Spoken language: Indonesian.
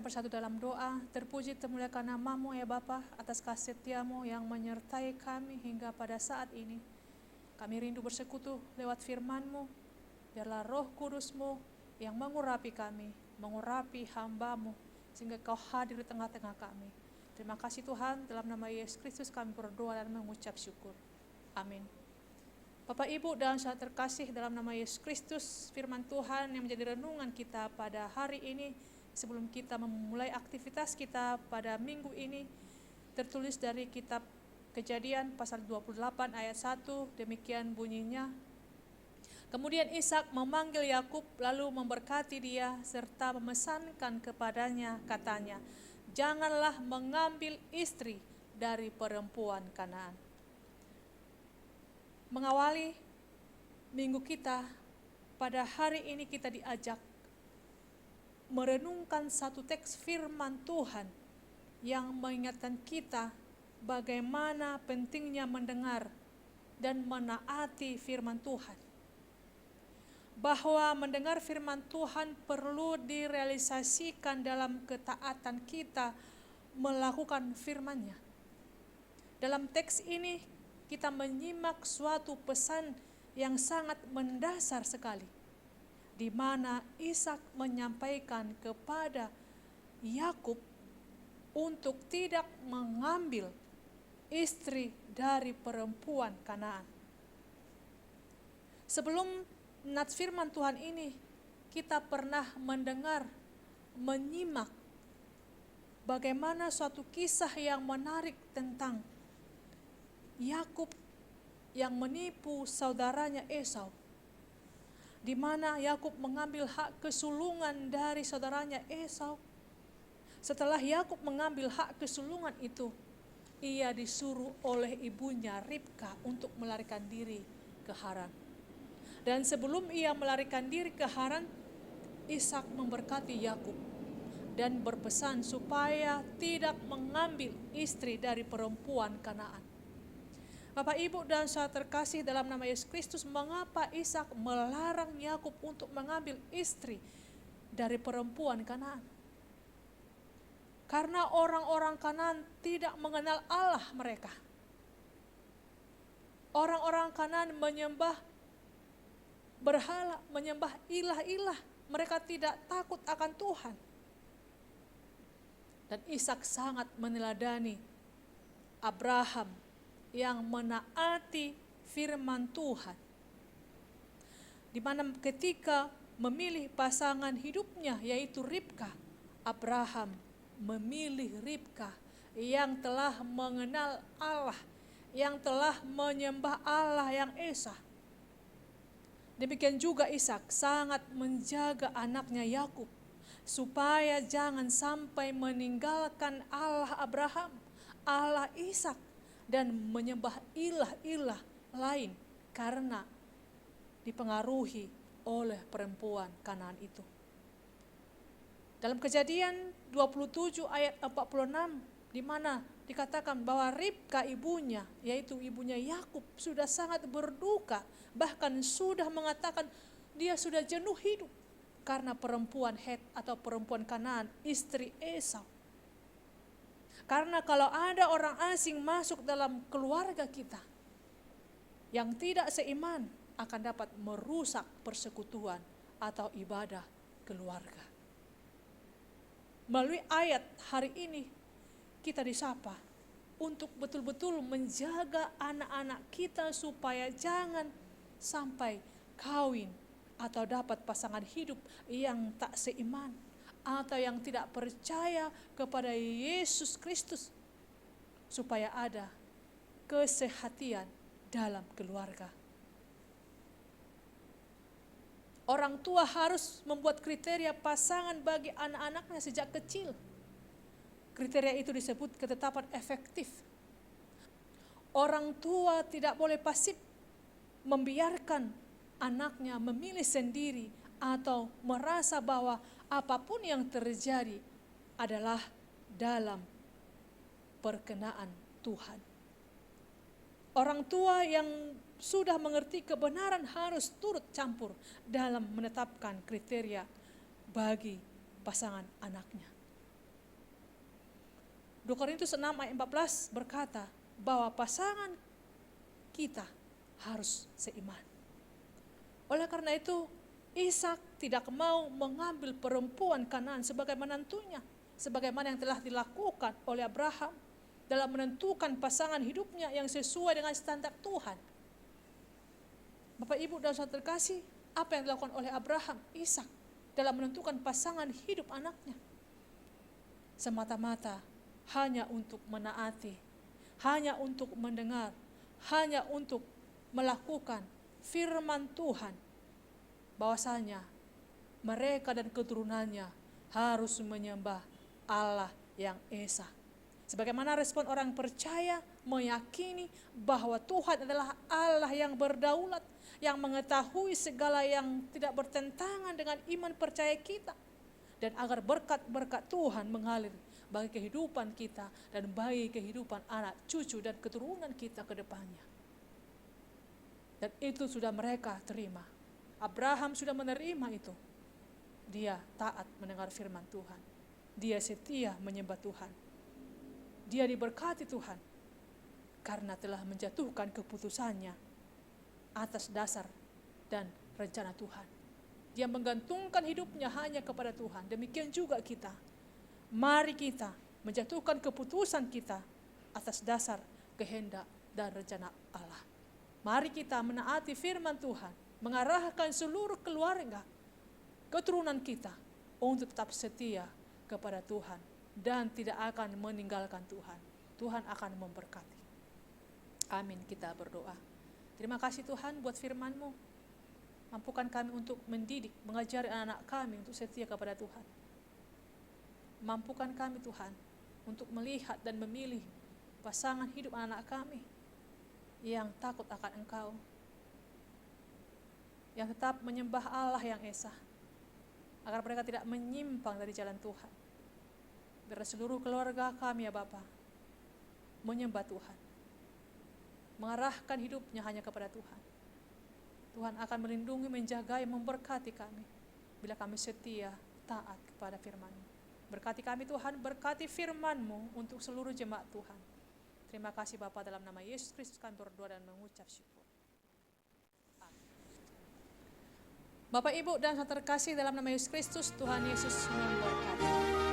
kita bersatu dalam doa. Terpuji termuliakan nama-Mu ya Bapa, atas kasih setia-Mu yang menyertai kami hingga pada saat ini. Kami rindu bersekutu lewat firman-Mu. Biarlah Roh Kudus-Mu yang mengurapi kami, mengurapi hamba-Mu, sehingga Kau hadir di tengah-tengah kami. Terima kasih Tuhan, dalam nama Yesus Kristus kami berdoa dan mengucap syukur. Amin. Bapak, Ibu, dan saudara terkasih, dalam nama Yesus Kristus, firman Tuhan yang menjadi renungan kita pada hari ini, sebelum kita memulai aktivitas kita pada minggu ini, tertulis dari kitab Kejadian pasal 28 ayat 1, demikian bunyinya. Kemudian Ishak memanggil Yakub lalu memberkati dia serta memesankan kepadanya, katanya, janganlah mengambil istri dari perempuan Kanaan. Mengawali minggu kita, pada hari ini kita diajak merenungkan satu teks firman Tuhan yang mengingatkan kita bagaimana pentingnya mendengar dan menaati firman Tuhan. Bahwa mendengar firman Tuhan perlu direalisasikan dalam ketaatan kita melakukan firman-Nya. Dalam teks ini kita menyimak suatu pesan yang sangat mendasar sekali, di mana Ishak menyampaikan kepada Yakub untuk tidak mengambil istri dari perempuan Kanaan. Sebelum nats firman Tuhan ini, kita pernah mendengar, menyimak bagaimana suatu kisah yang menarik tentang Yakub yang menipu saudaranya Esau, di mana Yakub mengambil hak kesulungan dari saudaranya Esau. Setelah Yakub mengambil hak kesulungan itu, ia disuruh oleh ibunya Ribka untuk melarikan diri ke Haran. Dan sebelum ia melarikan diri ke Haran, Ishak memberkati Yakub dan berpesan supaya tidak mengambil istri dari perempuan Kanaan. Bapak, Ibu, dan saudara terkasih dalam nama Yesus Kristus, mengapa Ishak melarang Yakub untuk mengambil istri dari perempuan Kanaan? Karena orang-orang Kanaan tidak mengenal Allah mereka. Orang-orang Kanaan menyembah berhala, menyembah ilah-ilah. Mereka tidak takut akan Tuhan. Dan Ishak sangat meneladani Abraham yang menaati firman Tuhan, di mana ketika memilih pasangan hidupnya yaitu Ribka, Abraham memilih Ribka yang telah mengenal Allah, yang telah menyembah Allah yang esa. Demikian juga Ishak sangat menjaga anaknya Yakub supaya jangan sampai meninggalkan Allah Abraham, Allah Ishak, dan menyembah ilah-ilah lain karena dipengaruhi oleh perempuan Kanaan itu. Dalam Kejadian 27 ayat 46, di mana dikatakan bahwa Ribka ibunya, yaitu ibunya Yakub, sudah sangat berduka, bahkan sudah mengatakan dia sudah jenuh hidup karena perempuan Het atau perempuan Kanaan, istri Esau. Karena kalau ada orang asing masuk dalam keluarga kita yang tidak seiman, akan dapat merusak persekutuan atau ibadah keluarga. Melalui ayat hari ini kita disapa untuk betul-betul menjaga anak-anak kita supaya jangan sampai kawin atau dapat pasangan hidup yang tak seiman atau yang tidak percaya kepada Yesus Kristus, supaya ada kesehatan dalam keluarga. Orang tua harus membuat kriteria pasangan bagi anak-anaknya sejak kecil. Kriteria itu disebut ketetapan efektif. Orang tua tidak boleh pasif membiarkan anaknya memilih sendiri atau merasa bahwa apapun yang terjadi adalah dalam perkenaan Tuhan. Orang tua yang sudah mengerti kebenaran harus turut campur dalam menetapkan kriteria bagi pasangan anaknya. 2 Korintus 6 ayat 14 berkata bahwa pasangan kita harus seiman. Oleh karena itu, Ishak tidak mau mengambil perempuan Kanaan sebagai menantunya, sebagaimana yang telah dilakukan oleh Abraham dalam menentukan pasangan hidupnya yang sesuai dengan standar Tuhan. Bapak, Ibu, dan saudara terkasih, apa yang dilakukan oleh Abraham, Ishak dalam menentukan pasangan hidup anaknya? Semata-mata hanya untuk menaati, hanya untuk mendengar, hanya untuk melakukan firman Tuhan, bahwasanya mereka dan keturunannya harus menyembah Allah yang esa. Sebagaimana respon orang percaya meyakini bahwa Tuhan adalah Allah yang berdaulat, yang mengetahui segala yang tidak bertentangan dengan iman percaya kita, dan agar berkat-berkat Tuhan mengalir bagi kehidupan kita dan bagi kehidupan anak, cucu, dan keturunan kita ke depannya. Dan itu sudah mereka terima. Abraham sudah menerima itu. Dia taat mendengar firman Tuhan. Dia setia menyembah Tuhan. Dia diberkati Tuhan karena telah menjatuhkan keputusannya atas dasar dan rencana Tuhan. Dia menggantungkan hidupnya hanya kepada Tuhan. Demikian juga kita. Mari kita menjatuhkan keputusan kita atas dasar kehendak dan rencana Allah. Mari kita menaati firman Tuhan, mengarahkan seluruh keluarga, keturunan kita untuk tetap setia kepada Tuhan dan tidak akan meninggalkan Tuhan. Tuhan akan memberkati. Amin, kita berdoa. Terima kasih Tuhan buat firman-Mu. Mampukan kami untuk mendidik, mengajari anak-anak kami untuk setia kepada Tuhan. Mampukan kami Tuhan untuk melihat dan memilih pasangan hidup anak-anak kami yang takut akan Engkau, yang tetap menyembah Allah yang esa, agar mereka tidak menyimpang dari jalan Tuhan. Biar seluruh keluarga kami ya Bapa menyembah Tuhan, mengarahkan hidupnya hanya kepada Tuhan. Tuhan akan melindungi, menjaga, memberkati kami bila kami setia taat kepada firman-Mu. Berkati kami Tuhan, berkati firman-Mu untuk seluruh jemaat Tuhan. Terima kasih Bapa, dalam nama Yesus Kristus kami berdoa dan mengucap syukur. Amin. Bapak, Ibu, dan saudara terkasih, dalam nama Yesus Kristus, Tuhan Yesus memberkati.